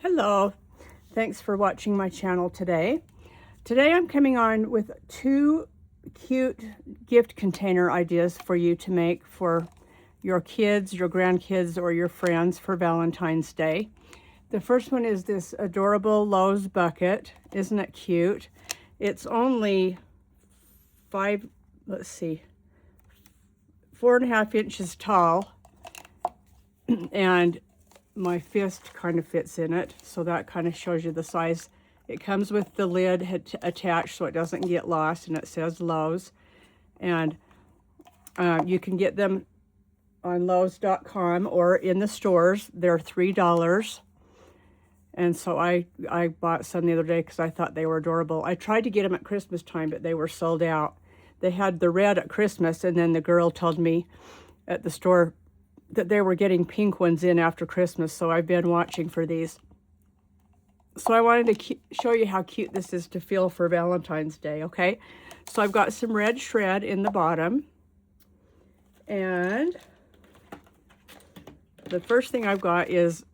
Hello, thanks for watching my channel today. Today I'm coming on with two cute gift container ideas for you to make for your kids, your grandkids, or your friends for Valentine's Day. The first one is this adorable Lowe's bucket. Isn't it cute? It's only 4.5 inches tall, and my fist kind of fits in it, so that kind of shows you the size. It comes with the lid attached so it doesn't get lost, and it says Lowe's. And you can get them on Lowe's.com or in the stores. They're $3. And so I bought some the other day because I thought they were adorable. I tried to get them at Christmas time, but they were sold out. They had the red at Christmas, and then the girl told me at the store that they were getting pink ones in after Christmas, so I've been watching for these. So I wanted to show you how cute this is to feel for Valentine's Day, okay? So I've got some red shred in the bottom, and the first thing I've got is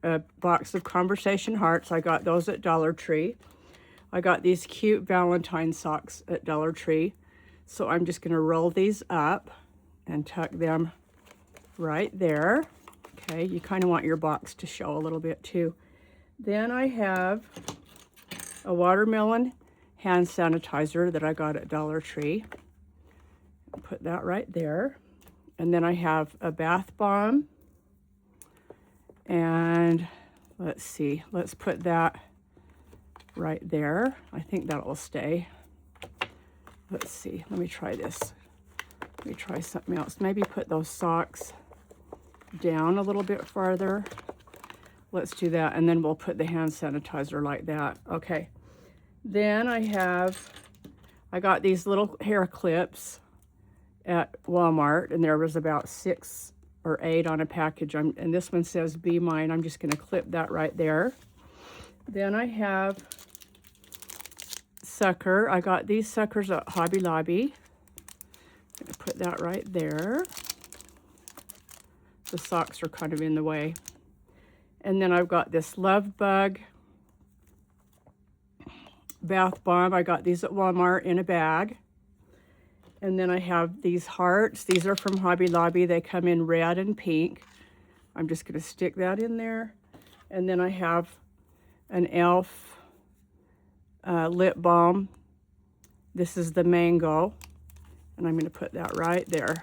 a box of conversation hearts. I got those at Dollar Tree. I got these cute Valentine socks at Dollar Tree, so I'm just going to roll these up and tuck them right there. Okay, you kind of want your box to show a little bit too. Then I have a watermelon hand sanitizer that I got at Dollar Tree. Put that right there. And then I have a bath bomb. And let's see, let's put that right there. I think that will stay. Let's see, let me try this. Let me try something else. Maybe put those socks down a little bit farther. Let's do that, and then we'll put the hand sanitizer like that. Okay. Then I got these little hair clips at Walmart, and there was about 6 or 8 on a package. And this one says "Be Mine." I'm just going to clip that right there. Then I have sucker. I got these suckers at Hobby Lobby. I'm going to put that right there. The socks are kind of in the way. And then I've got this Love Bug bath bomb. I got these at Walmart in a bag. And then I have these hearts. These are from Hobby Lobby. They come in red and pink. I'm just going to stick that in there. And then I have an e.l.f. Lip balm. This is the mango. And I'm going to put that right there.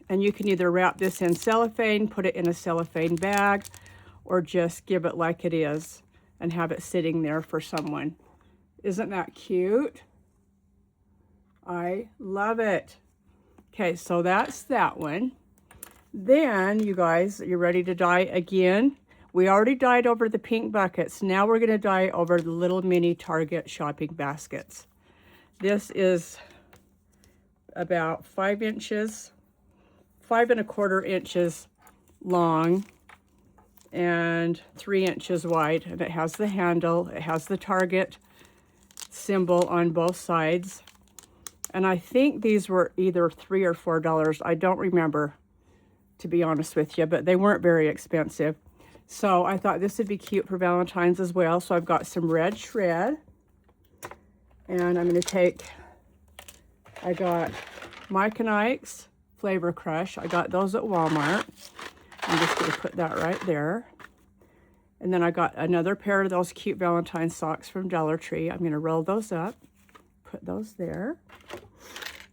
And you can either wrap this in cellophane, put it in a cellophane bag, or just give it like it is and have it sitting there for someone. Isn't that cute? I love it. Okay, so that's that one. Then, you guys, you ready to die again? We already died over the pink buckets. Now we're going to die over the little mini Target shopping baskets. This is about 5 inches, 5.25 inches long, and 3 inches wide. And it has the handle. It has the Target symbol on both sides. And I think these were either $3 or $4. I don't remember, to be honest with you, but they weren't very expensive. So I thought this would be cute for Valentine's as well. So I've got some red shred. And I'm going to take, I got Mike and Ike's Flavor Crush. I got those at Walmart. I'm just going to put that right there. And then I got another pair of those cute Valentine socks from Dollar Tree. I'm going to roll those up, put those there.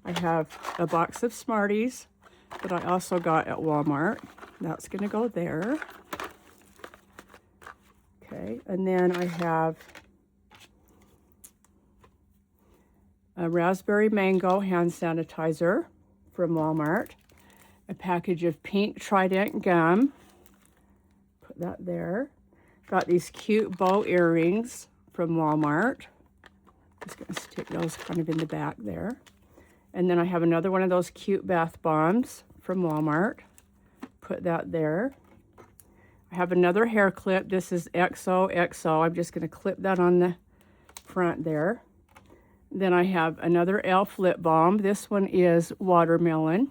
I have a box of Smarties that I also got at Walmart. That's going to go there. Okay, and then I have a raspberry mango hand sanitizer from Walmart. A package of pink Trident gum. Put that there. Got these cute bow earrings from Walmart. Just going to stick those kind of in the back there. And then I have another one of those cute bath bombs from Walmart. Put that there. I have another hair clip. This is XOXO. I'm just going to clip that on the front there. Then I have another e.l.f. lip balm. This one is watermelon.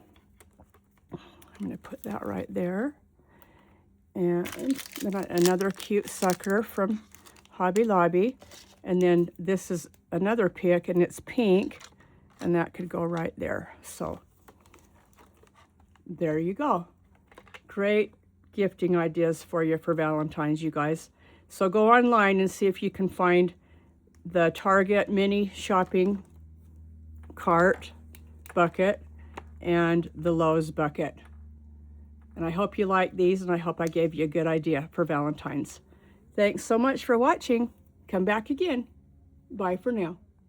I'm going to put that right there. And then another cute sucker from Hobby Lobby. And then this is another pick, and it's pink, and that could go right there. So there you go. Great gifting ideas for you for Valentine's, you guys. So go online and see if you can find the Target mini shopping cart bucket and the Lowe's bucket. And I hope you like these, and I hope I gave you a good idea for Valentine's. Thanks so much for watching. Come back again. Bye for now.